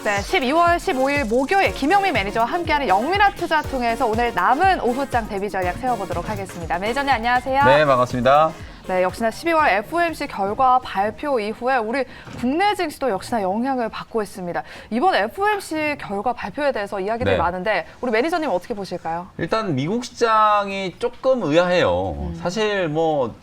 네, 12월 15일 목요일 김영민 매니저와 함께하는 영민아 투자 통해서 오늘 남은 오후장 대비 전략 세워보도록 하겠습니다. 매니저님 안녕하세요. 네, 반갑습니다. 네, 역시나 12월 FOMC 결과 발표 이후에 우리 국내 증시도 역시나 영향을 받고 있습니다. 이번 FOMC 결과 발표에 대해서 이야기들이 네. 많은데 우리 매니저님 어떻게 보실까요? 일단 미국 시장이 조금 의아해요. 사실 뭐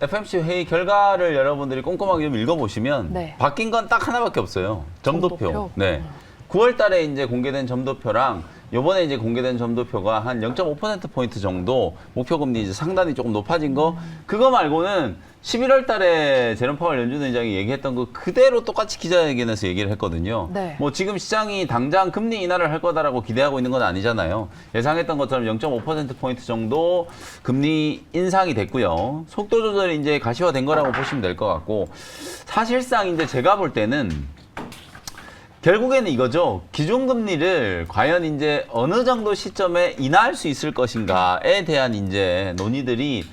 FOMC 회의 결과를 여러분들이 꼼꼼하게 좀 읽어보시면 네. 바뀐 건 딱 하나밖에 없어요. 점도표. 점도표? 네. 9월 달에 이제 공개된 점도표랑 요번에 이제 공개된 점도표가 한 0.5%포인트 정도 목표 금리 이제 상단이 조금 높아진 거 그거 말고는 11월 달에 제롬 파월 연준 의장이 얘기했던 거 그대로 똑같이 기자회견에서 얘기를 했거든요. 네. 뭐 지금 시장이 당장 금리 인하를 할 거다라고 기대하고 있는 건 아니잖아요. 예상했던 것처럼 0.5%포인트 정도 금리 인상이 됐고요. 속도 조절이 이제 가시화된 거라고 보시면 될 것 같고 사실상 이제 제가 볼 때는 결국에는 이거죠. 기준금리를 과연 이제 어느 정도 시점에 인하할 수 있을 것인가에 대한 이제 논의들이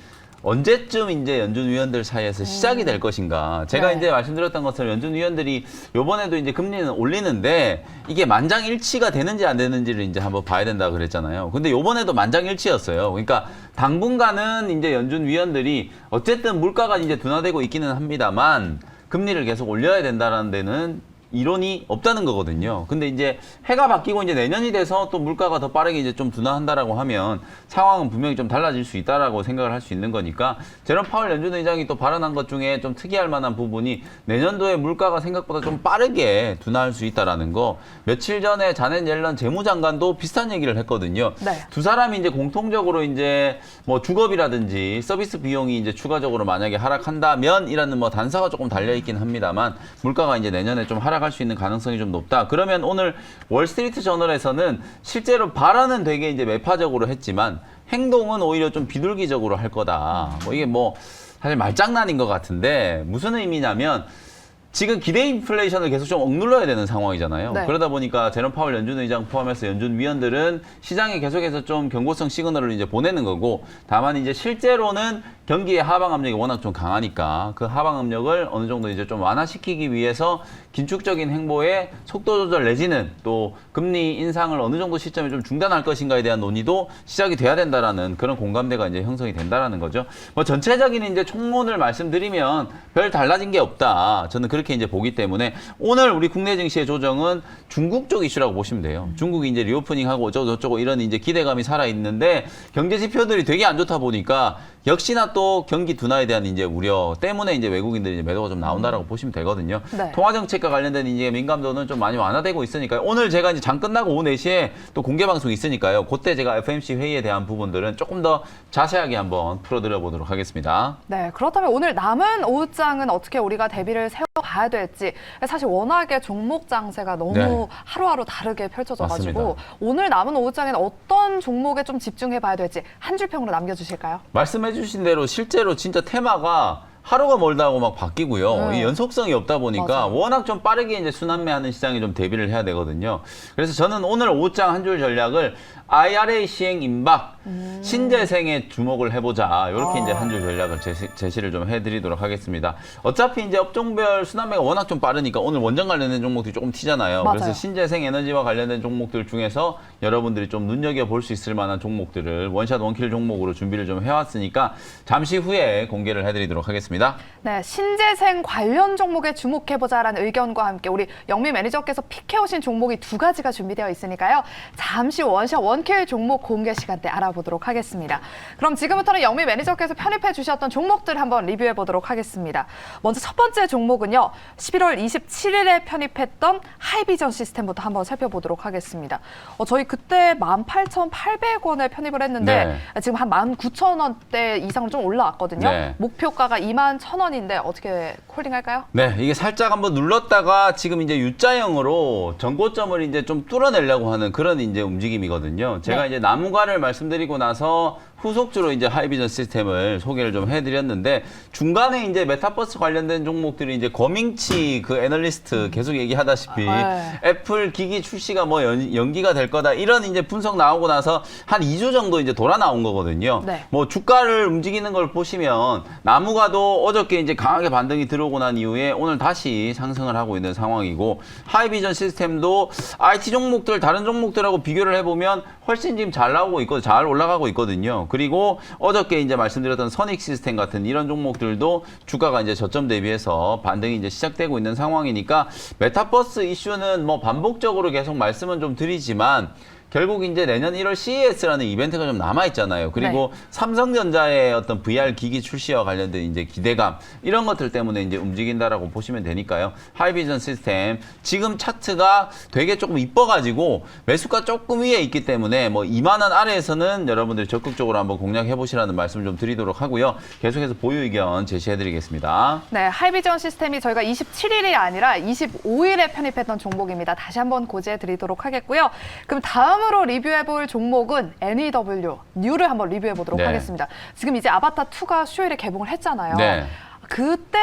언제쯤 이제 연준 위원들 사이에서 시작이 될 것인가. 제가 네. 이제 말씀드렸던 것처럼 연준 위원들이 요번에도 이제 금리는 올리는데 이게 만장일치가 되는지 안 되는지를 이제 한번 봐야 된다 그랬잖아요. 근데 요번에도 만장일치였어요. 그러니까 당분간은 이제 연준 위원들이 어쨌든 물가가 이제 둔화되고 있기는 합니다만 금리를 계속 올려야 된다라는 데는 이론이 없다는 거거든요. 근데 이제 해가 바뀌고 이제 내년이 돼서 또 물가가 더 빠르게 이제 좀 둔화한다라고 하면 상황은 분명히 좀 달라질 수 있다라고 생각을 할 수 있는 거니까 제롬 파월 연준 의장이 또 발언한 것 중에 좀 특이할 만한 부분이 내년도에 물가가 생각보다 좀 빠르게 둔화할 수 있다라는 거. 며칠 전에 자넷 옐런 재무장관도 비슷한 얘기를 했거든요. 네. 두 사람이 이제 공통적으로 이제 뭐 주거비라든지 서비스 비용이 이제 추가적으로 만약에 하락한다면이라는 뭐 단서가 조금 달려 있긴 합니다만 물가가 이제 내년에 좀 하락할 수 있는 가능성이 좀 높다. 그러면 오늘 월스트리트 저널에서는 실제로 발언은 되게 이제 매파적으로 했지만 행동은 오히려 좀 비둘기적으로 할 거다. 뭐 이게 뭐 사실 말장난인 것 같은데 무슨 의미냐면 지금 기대 인플레이션을 계속 좀 억눌러야 되는 상황이잖아요. 네. 그러다 보니까 제롬 파월 연준 의장 포함해서 연준 위원들은 시장에 계속해서 좀 경고성 시그널을 이제 보내는 거고 다만 이제 실제로는 경기의 하방 압력이 워낙 좀 강하니까 그 하방 압력을 어느 정도 이제 좀 완화시키기 위해서 긴축적인 행보에 속도 조절 내지는 또 금리 인상을 어느 정도 시점에 좀 중단할 것인가에 대한 논의도 시작이 돼야 된다라는 그런 공감대가 이제 형성이 된다라는 거죠. 뭐 전체적인 이제 총론을 말씀드리면 별 달라진 게 없다. 저는 그렇게 이제 보기 때문에 오늘 우리 국내 증시의 조정은 중국 쪽 이슈라고 보시면 돼요. 중국이 이제 리오프닝하고 어쩌고저쩌고 이런 이제 기대감이 살아 있는데 경제 지표들이 되게 안 좋다 보니까 역시나 또 경기 둔화에 대한 이제 우려 때문에 이제 외국인들이 이제 매도가 좀 나온다라고 보시면 되거든요. 네. 통화 정책과 관련된 이제 민감도는 좀 많이 완화되고 있으니까요. 오늘 제가 이제 장 끝나고 오후 4시에 또 공개 방송이 있으니까요. 그때 제가 FOMC 회의에 대한 부분들은 조금 더 자세하게 한번 풀어드려 보도록 하겠습니다. 네, 그렇다면 오늘 남은 오후장은 어떻게 우리가 대비를 세워봐야 될지 사실 워낙에 종목 장세가 너무 네. 하루하루 다르게 펼쳐져가지고 맞습니다. 오늘 남은 오후장에는 어떤 종목에 좀 집중해봐야 될지 한 줄 평으로 남겨주실까요? 말씀해 주신 대로 실제로 진짜 테마가 하루가 멀다 하고 막 바뀌고요. 네. 이 연속성이 없다 보니까 맞아요. 워낙 좀 빠르게 이제 순환매하는 시장에 좀 대비를 해야 되거든요. 그래서 저는 오늘 오후장 한 줄 전략을 IRA 시행 임박, 신재생에 주목을 해보자. 이렇게 이제 한 줄 전략을 제시를 좀 해드리도록 하겠습니다. 어차피 이제 업종별 순환매가 워낙 좀 빠르니까 오늘 원전 관련된 종목들이 조금 튀잖아요. 맞아요. 그래서 신재생 에너지와 관련된 종목들 중에서 여러분들이 좀 눈여겨볼 수 있을 만한 종목들을 원샷 원킬 종목으로 준비를 좀 해왔으니까 잠시 후에 공개를 해드리도록 하겠습니다. 네, 신재생 관련 종목에 주목해보자라는 의견과 함께 우리 영미 매니저께서 픽해오신 종목이 두 가지가 준비되어 있으니까요. 잠시 원샷 원킬 종목 공개 시간대 알아보도록 하겠습니다. 그럼 지금부터는 영미 매니저께서 편입해 주셨던 종목들 한번 리뷰해 보도록 하겠습니다. 먼저 첫 번째 종목은요. 11월 27일에 편입했던 하이비전 시스템부터 한번 살펴보도록 하겠습니다. 저희 그때 18,800원에 편입을 했는데 지금 한 19,000원대 이상으로 좀 올라왔거든요. 네. 목표가가 21,000원인데 어떻게 홀딩할까요? 네, 이게 살짝 한번 눌렀다가 지금 이제 U자형으로 전고점을 이제 좀 뚫어내려고 하는 그런 이제 움직임이거든요. 제가 네. 이제 나무가를 말씀드리고 나서 후속주로 이제 하이비전 시스템을 소개를 좀 해드렸는데 중간에 이제 메타버스 관련된 종목들이 이제 거밍치 그 애널리스트 계속 얘기하다시피 네. 애플 기기 출시가 뭐 연기가 될 거다 이런 이제 분석 나오고 나서 한 2주 정도 이제 돌아 나온 거거든요. 네. 뭐 주가를 움직이는 걸 보시면 나무가도 어저께 이제 강하게 반등이 들어오고 난 이후에 오늘 다시 상승을 하고 있는 상황이고 하이비전 시스템도 IT 종목들 다른 종목들하고 비교를 해보면 훨씬 지금 잘 나오고 있고 잘 올라가고 있거든요. 그리고 어저께 이제 말씀드렸던 선익 시스템 같은 이런 종목들도 주가가 이제 저점 대비해서 반등이 이제 시작되고 있는 상황이니까 메타버스 이슈는 뭐 반복적으로 계속 말씀은 좀 드리지만 결국 이제 내년 1월 CES라는 이벤트가 좀 남아 있잖아요. 그리고 네. 삼성전자의 어떤 VR 기기 출시와 관련된 이제 기대감 이런 것들 때문에 이제 움직인다라고 보시면 되니까요. 하이비전 시스템 지금 차트가 되게 조금 이뻐가지고 매수가 조금 위에 있기 때문에 뭐 2만 원 아래에서는 여러분들이 적극적으로 한번 공략해 보시라는 말씀 좀 드리도록 하고요. 계속해서 보유 의견 제시해드리겠습니다. 네, 하이비전 시스템이 저희가 27일이 아니라 25일에 편입했던 종목입니다. 다시 한번 고지해 드리도록 하겠고요. 그럼 다음으로 리뷰해볼 종목은 NEW, 뉴를 한번 리뷰해보도록 네. 하겠습니다. 지금 이제 아바타2가 수요일에 개봉을 했잖아요. 네. 그때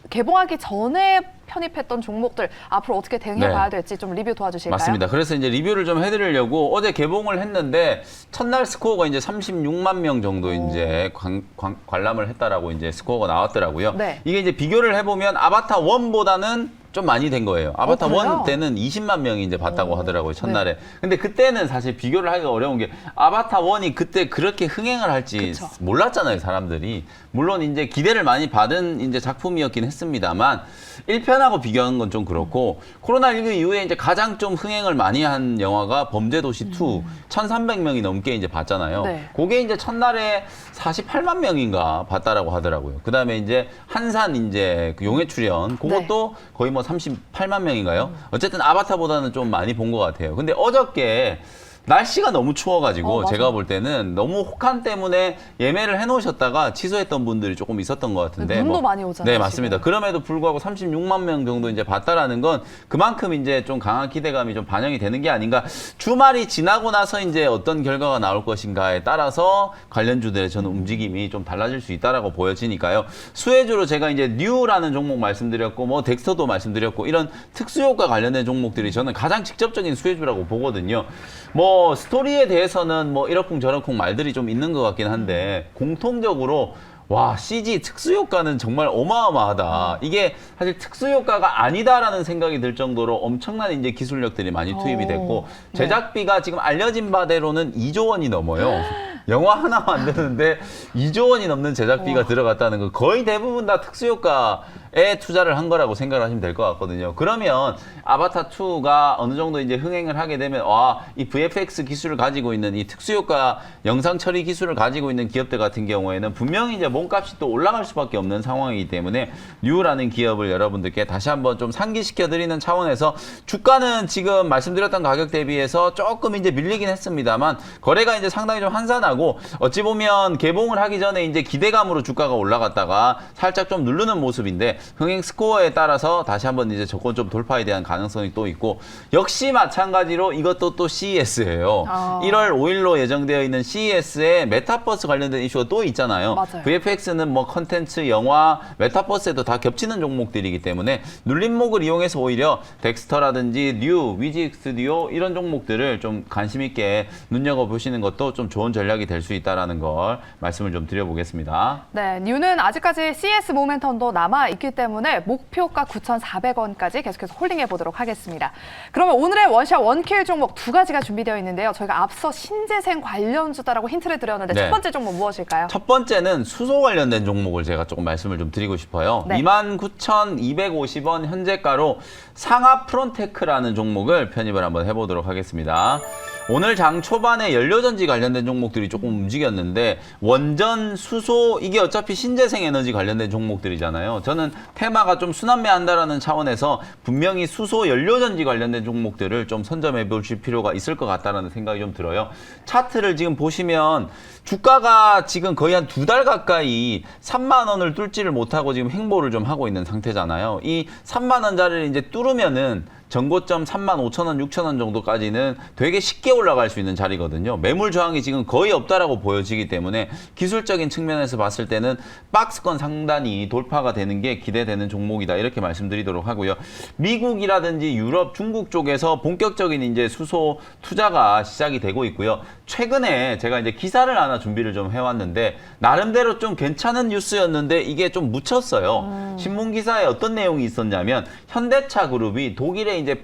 개봉하기 전에 편입했던 종목들 앞으로 어떻게 대응해봐야 될지 좀 리뷰 도와주실까요? 맞습니다. 그래서 이제 리뷰를 좀 해드리려고 어제 개봉을 했는데 첫날 스코어가 이제 36만 명 정도 이제 관람을 했다라고 이제 스코어가 나왔더라고요. 네. 이게 이제 비교를 해보면 아바타 1보다는 좀 많이 된 거예요. 아바타 그래요? 1 때는 20만 명이 이제 봤다고 하더라고요, 첫날에. 근데 그때는 사실 비교를 하기가 어려운 게 아바타 1이 그때 그렇게 흥행을 할지 그쵸. 몰랐잖아요, 사람들이. 물론 이제 기대를 많이 받은 이제 작품이었긴 했습니다만 1편하고 비교하는 건 좀 그렇고 코로나19 이후에 이제 가장 좀 흥행을 많이 한 영화가 범죄도시 2 1,300명이 넘게 이제 봤잖아요. 네. 그게 이제 첫날에 48만 명인가 봤다라고 하더라고요. 그다음에 이제 한산 이제 그 용의 출연 그것도 거의 뭐 38만 명인가요? 어쨌든 아바타보다는 좀 많이 본 것 같아요. 근데 어저께 날씨가 너무 추워가지고 맞아요. 제가 볼 때는 너무 혹한 때문에 예매를 해놓으셨다가 취소했던 분들이 조금 있었던 것 같은데 눈도 많이 오잖아요, 네, 맞습니다. 지금. 그럼에도 불구하고 36만 명 정도 이제 봤다라는 건 그만큼 이제 좀 강한 기대감이 좀 반영이 되는 게 아닌가. 주말이 지나고 나서 이제 어떤 결과가 나올 것인가에 따라서 관련주들의 저는 움직임이 좀 달라질 수 있다라고 보여지니까요. 수혜주로 제가 이제 뉴라는 종목 말씀드렸고 뭐 덱스터도 말씀드렸고 이런 특수효과 관련된 종목들이 저는 가장 직접적인 수혜주라고 보거든요. 뭐 스토리에 대해서는 뭐 이러쿵저러쿵 말들이 좀 있는 것 같긴 한데 공통적으로 와, CG 특수효과는 정말 어마어마하다. 이게 사실 특수효과가 아니다라는 생각이 들 정도로 엄청난 이제 기술력들이 많이 투입이 됐고 네. 제작비가 지금 알려진 바대로는 2조 원이 넘어요. 영화 하나 만드는데 2조 원이 넘는 제작비가 들어갔다는 거 거의 대부분 다 특수효과에 투자를 한 거라고 생각을 하시면 될 것 같거든요. 그러면 아바타2가 어느 정도 이제 흥행을 하게 되면 와, 이 VFX 기술을 가지고 있는 이 특수효과 영상 처리 기술을 가지고 있는 기업들 같은 경우에는 분명히 이제 몸값이 또 올라갈 수밖에 없는 상황이기 때문에 뉴라는 기업을 여러분들께 다시 한번 좀 상기시켜 드리는 차원에서 주가는 지금 말씀드렸던 가격 대비해서 조금 이제 밀리긴 했습니다만 거래가 이제 상당히 좀 한산하고 어찌 보면 개봉을 하기 전에 이제 기대감으로 주가가 올라갔다가 살짝 좀 누르는 모습인데 흥행 스코어에 따라서 다시 한번 이제 저건 좀 돌파에 대한 가능성이 또 있고 역시 마찬가지로 이것도 또 CES예요. 1월 5일로 예정되어 있는 CES에 메타버스 관련된 이슈가 또 있잖아요. 맞아요. VFX는 뭐 컨텐츠, 영화, 메타버스에도 다 겹치는 종목들이기 때문에 눌림목을 이용해서 오히려 덱스터라든지 뉴, 위직 스튜디오 이런 종목들을 좀 관심 있게 눈여겨보시는 것도 좀 좋은 전략이 될 수 있다는 걸 말씀을 좀 드려보겠습니다. 네, 뉴는 아직까지 CS 모멘텀도 남아있기 때문에 목표가 9,400원까지 계속해서 홀딩해 보도록 하겠습니다. 그러면 오늘의 원샷 원킬 종목 두 가지가 준비되어 있는데요. 저희가 앞서 신재생 관련주다라고 힌트를 드렸는데 네. 첫 번째 종목 무엇일까요? 첫 번째는 수소 관련된 종목을 제가 조금 말씀을 좀 드리고 싶어요. 네. 29,250원 현재가로 상하 프론테크라는 종목을 편입을 한번 해보도록 하겠습니다. 오늘 장 초반에 연료전지 관련된 종목들이 조금 움직였는데 원전, 수소 이게 어차피 신재생 에너지 관련된 종목들이잖아요. 저는 테마가 좀 순환매한다라는 차원에서 분명히 수소, 연료전지 관련된 종목들을 좀 선점해 보실 필요가 있을 것 같다는 생각이 좀 들어요. 차트를 지금 보시면 주가가 지금 거의 한 2달 가까이 3만 원을 뚫지를 못하고 지금 횡보를 좀 하고 있는 상태잖아요. 이 3만 원짜리를 이제 뚫으면은 전고점 35,000원, 6,000원 정도까지는 되게 쉽게 올라갈 수 있는 자리거든요. 매물 저항이 지금 거의 없다라고 보여지기 때문에 기술적인 측면에서 봤을 때는 박스권 상단이 돌파가 되는 게 기대되는 종목이다. 이렇게 말씀드리도록 하고요. 미국이라든지 유럽, 중국 쪽에서 본격적인 이제 수소 투자가 시작이 되고 있고요. 최근에 제가 이제 기사를 하나 준비를 좀 해왔는데 나름대로 좀 괜찮은 뉴스였는데 이게 좀 묻혔어요. 신문 기사에 어떤 내용이 있었냐면 현대차 그룹이 독일의 이제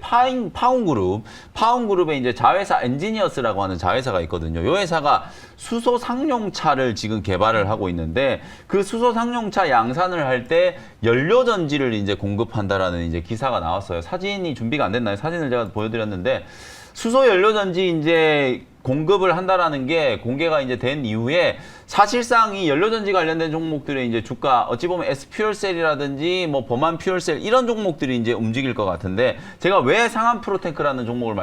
파운그룹의 이제 자회사 엔지니어스라고 하는 자회사가 있거든요. 이 회사가 수소 상용차를 지금 개발을 하고 있는데 그 수소 상용차 양산을 할 때 연료 전지를 이제 공급한다라는 이제 기사가 나왔어요. 사진이 준비가 안 됐나요? 사진을 제가 보여드렸는데 수소 연료 전지 이제 공급을 한다라는 게 공개가 이제 된 이후에 사실상 이 연료전지 관련된 종목들의 이제 주가 어찌 보면 S퓨얼셀이라든지 뭐 범한 퓨얼셀 이런 종목들이 이제 움직일 것 같은데 제가 왜 상한 프로테크라는 종목을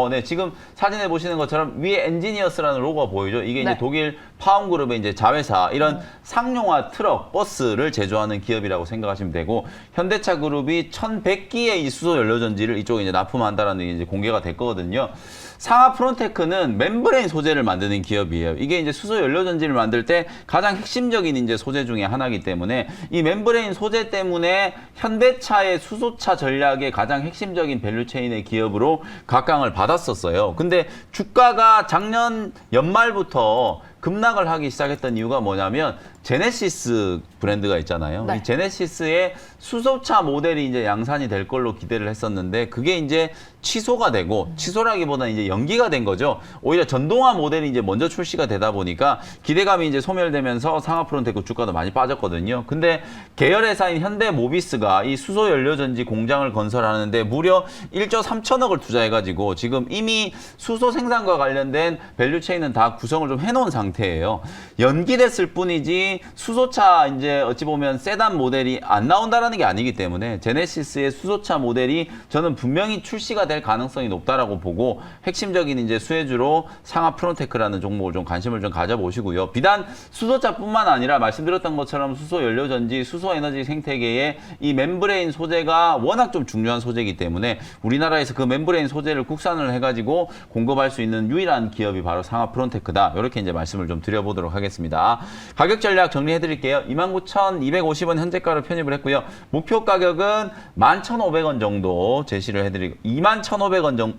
네, 지금 사진에 보시는 것처럼 위에 엔지니어스라는 로고가 보이죠? 이게 이제 네. 독일 파운그룹의 이제 자회사 이런 상용화 트럭, 버스를 제조하는 기업이라고 생각하시면 되고 현대차 그룹이 1,100기의 이 수소 연료전지를 이쪽에 이제 납품한다라는 게 이제 공개가 됐거든요. 상하 프론테크는 멤브레인 소재를 만드는 기업이에요. 이게 이제 수소 연료 전지를 만들 때 가장 핵심적인 이제 소재 중에 하나이기 때문에 이 멤브레인 소재 때문에 현대차의 수소차 전략의 가장 핵심적인 밸류체인의 기업으로 각광을 받았었어요. 근데 주가가 작년 연말부터 급락을 하기 시작했던 이유가 뭐냐면 제네시스 브랜드가 있잖아요. 네. 이 제네시스의 수소차 모델이 이제 양산이 될 걸로 기대를 했었는데 그게 이제 취소가 되고 취소라기보다는 이제 연기가 된 거죠. 오히려 전동화 모델이 이제 먼저 출시가 되다 보니까 기대감이 이제 소멸되면서 상하프론테크 주가도 많이 빠졌거든요. 근데 계열 회사인 현대모비스가 이 수소 연료 전지 공장을 건설하는데 무려 1조 3천억을 투자해가지고 지금 이미 수소 생산과 관련된 밸류체인은 다 구성을 좀 해놓은 상태예요. 연기됐을 뿐이지 수소차 이제 어찌 보면 세단 모델이 안 나온다라는 게 아니기 때문에 제네시스의 수소차 모델이 저는 분명히 출시가 될 가능성이 높다라고 보고 핵심적인 이제 수혜주로 상하 프론테크라는 종목을 좀 관심을 좀 가져보시고요. 비단 수소차뿐만 아니라 말씀드렸던 것처럼 수소 연료 전지, 수소 에너지 생태계에 이 멤브레인 소재가 워낙 좀 중요한 소재이기 때문에 우리나라에서 그 멤브레인 소재를 국산을 해가지고 공급할 수 있는 유일한 기업이 바로 상하 프론테크다. 이렇게 이제 말씀을 좀 드려보도록 하겠습니다. 가격 전략 정리해드릴게요. 29,250원 현재가로 편입을 했고요. 목표 가격은 11,500원 정도 제시를 해드리고 21,500원 정도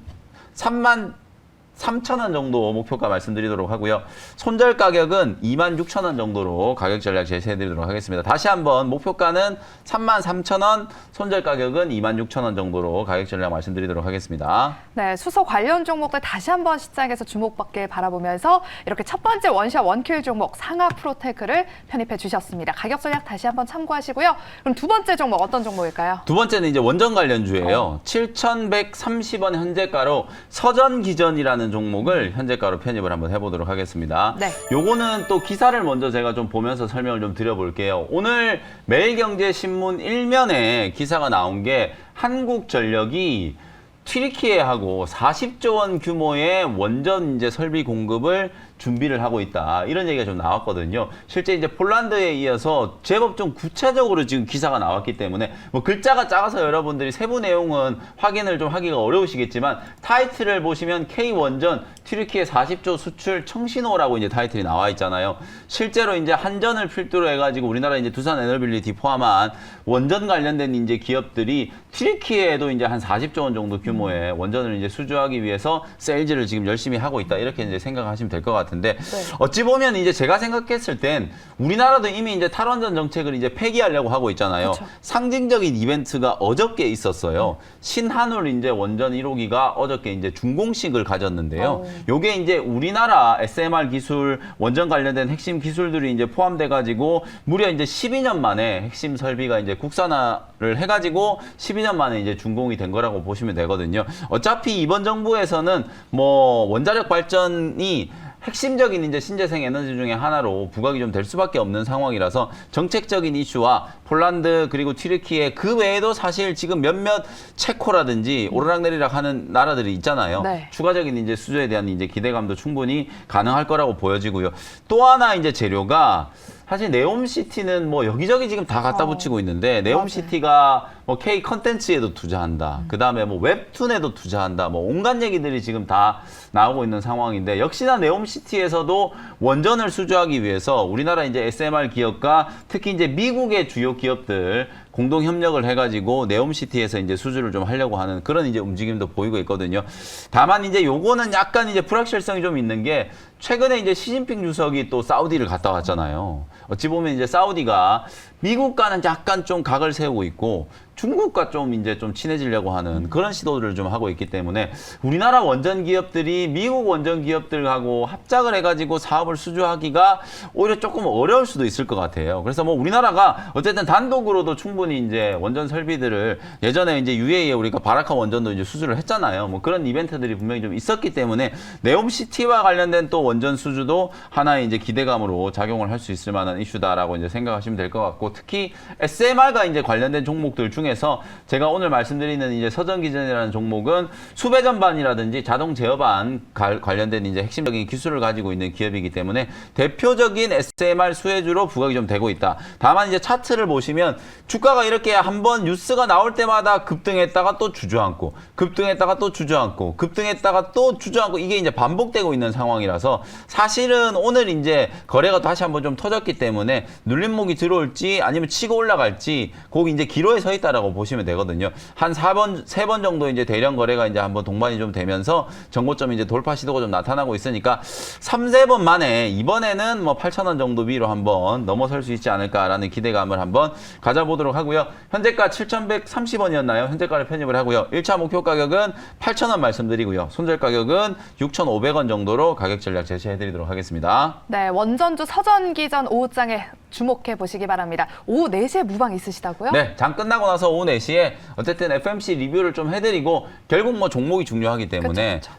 33,000원 정도 목표가 말씀드리도록 하고요. 손절 가격은 26,000원 정도로 가격 전략 제시해드리도록 하겠습니다. 다시 한번 목표가는 33,000원, 손절 가격은 26,000원 정도로 가격 전략 말씀드리도록 하겠습니다. 네, 수소 관련 종목들 다시 한번 시장에서 주목받길 바라보면서 이렇게 첫 번째 원샷 원킬 종목 상하 프로테크를 편입해 주셨습니다. 가격 전략 다시 한번 참고하시고요. 그럼 두 번째 종목 어떤 종목일까요? 두 번째는 이제 원전 관련주예요. 7,130원 현재가로 서전기전이라는 종목을 현재가로 편입을 한번 해보도록 하겠습니다. 네. 요거는 또 기사를 먼저 제가 좀 보면서 설명을 좀 드려볼게요. 오늘 매일경제신문 1면에 기사가 나온 게 한국전력이 튀르키예하고 40조 원 규모의 원전 이제 설비 공급을 준비를 하고 있다. 이런 얘기가 좀 나왔거든요. 실제 이제 폴란드에 이어서 제법 좀 구체적으로 지금 기사가 나왔기 때문에 뭐 글자가 작아서 여러분들이 세부 내용은 확인을 좀 하기가 어려우시겠지만 타이틀을 보시면 K원전 튀르키예 40조 수출 청신호라고 이제 타이틀이 나와 있잖아요. 실제로 이제 한전을 필두로 해가지고 우리나라 이제 두산 에너빌리티 포함한 원전 관련된 이제 기업들이 튀르키예에도 이제 한 40조 원 정도 규모의 원전을 이제 수주하기 위해서 세일즈를 지금 열심히 하고 있다. 이렇게 이제 생각하시면 될 것 같아요. 네. 어찌 보면 이제 제가 생각했을 땐 우리나라도 이미 이제 탈원전 정책을 이제 폐기하려고 하고 있잖아요. 그쵸. 상징적인 이벤트가 어저께 있었어요. 신한울 이제 원전 1호기가 어저께 이제 준공식을 가졌는데요. 요게 이제 우리나라 SMR 기술 원전 관련된 핵심 기술들이 이제 포함돼 가지고 무려 이제 12년 만에 핵심 설비가 이제 국산화를 해 가지고 12년 만에 이제 준공이 된 거라고 보시면 되거든요. 어차피 이번 정부에서는 뭐 원자력 발전이 핵심적인 이제 신재생 에너지 중에 하나로 부각이 좀 될 수밖에 없는 상황이라서 정책적인 이슈와 폴란드 그리고 튀르키예 그 외에도 사실 지금 몇몇 체코라든지 오르락내리락 하는 나라들이 있잖아요. 네. 추가적인 이제 수주에 대한 이제 기대감도 충분히 가능할 거라고 보여지고요. 또 하나 이제 재료가 사실 네옴시티는 뭐 여기저기 지금 다 갖다 붙이고 있는데 맞아요. 네옴시티가 뭐 K 컨텐츠에도 투자한다. 그다음에 뭐 웹툰에도 투자한다. 뭐 온갖 얘기들이 지금 다 나오고 있는 상황인데 역시나 네옴시티에서도 원전을 수주하기 위해서 우리나라 이제 SMR 기업과 특히 이제 미국의 주요 기업들 공동 협력을 해가지고 네옴시티에서 이제 수주를 좀 하려고 하는 그런 이제 움직임도 보이고 있거든요. 다만 이제 요거는 약간 이제 불확실성이 좀 있는 게 최근에 이제 시진핑 주석이 또 사우디를 갔다 왔잖아요. 어찌 보면 이제 사우디가 미국과는 약간 좀 각을 세우고 있고 중국과 좀 이제 좀 친해지려고 하는 그런 시도를 좀 하고 있기 때문에 우리나라 원전 기업들이 미국 원전 기업들하고 합작을 해가지고 사업을 수주하기가 오히려 조금 어려울 수도 있을 것 같아요. 그래서 뭐 우리나라가 어쨌든 단독으로도 충분히 이제 원전 설비들을 예전에 이제 UAE에 우리가 바라카 원전도 이제 수주를 했잖아요. 뭐 그런 이벤트들이 분명히 좀 있었기 때문에 네옴시티와 관련된 또 원전 수주도 하나의 이제 기대감으로 작용을 할 수 있을 만한 이슈다라고 이제 생각하시면 될 것 같고 특히 SMR과 이제 관련된 종목들 중에서 제가 오늘 말씀드리는 이제 서전기전이라는 종목은 수배 전반이라든지 자동 제어반 관련된 이제 핵심적인 기술을 가지고 있는 기업이기 때문에 대표적인 SMR 수혜주로 부각이 좀 되고 있다. 다만 이제 차트를 보시면 주가가 이렇게 한번 뉴스가 나올 때마다 급등했다가 또 주저앉고 급등했다가 또 주저앉고 급등했다가 또 주저앉고 이게 이제 반복되고 있는 상황이라서 사실은 오늘 이제 거래가 다시 한번 좀 터졌기 때문에 눌림목이 들어올지 아니면 치고 올라갈지 거기 이제 기로에 서 있다라고 보시면 되거든요. 한 3번 정도 이제 대량 거래가 이제 한번 동반이 좀 되면서 정고점 이제 돌파 시도가 좀 나타나고 있으니까 3-4번 만에 이번에는 뭐 8,000원 정도 위로 한번 넘어설 수 있지 않을까라는 기대감을 한번 가져보도록 하고요. 현재가 7,130원이었나요? 현재가를 편입을 하고요. 1차 목표 가격은 8,000원 말씀드리고요. 손절 가격은 6,500원 정도로 가격 전략 제시해드리도록 하겠습니다. 네, 원전주 서전기전 오후장에 주목해 보시기 바랍니다. 오후 4시에 무방 있으시다고요? 네, 장 끝나고 나서 오후 4시에 어쨌든 FMC 리뷰를 좀 해드리고 결국 뭐 종목이 중요하기 때문에 그쵸.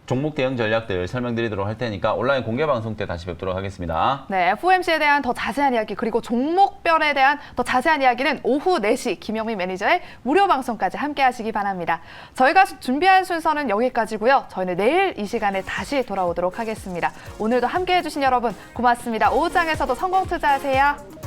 종목 대응 전략들 설명드리도록 할 테니까 온라인 공개 방송 때 다시 뵙도록 하겠습니다. 네, FOMC에 대한 더 자세한 이야기 그리고 종목별에 대한 더 자세한 이야기는 오후 4시 김영민 매니저의 무료 방송까지 함께 하시기 바랍니다. 저희가 준비한 순서는 여기까지고요. 저희는 내일 이 시간에 다시 돌아오도록 하겠습니다. 오늘도 함께 해주신 여러분 고맙습니다. 오후장에서도 성공 투자하세요.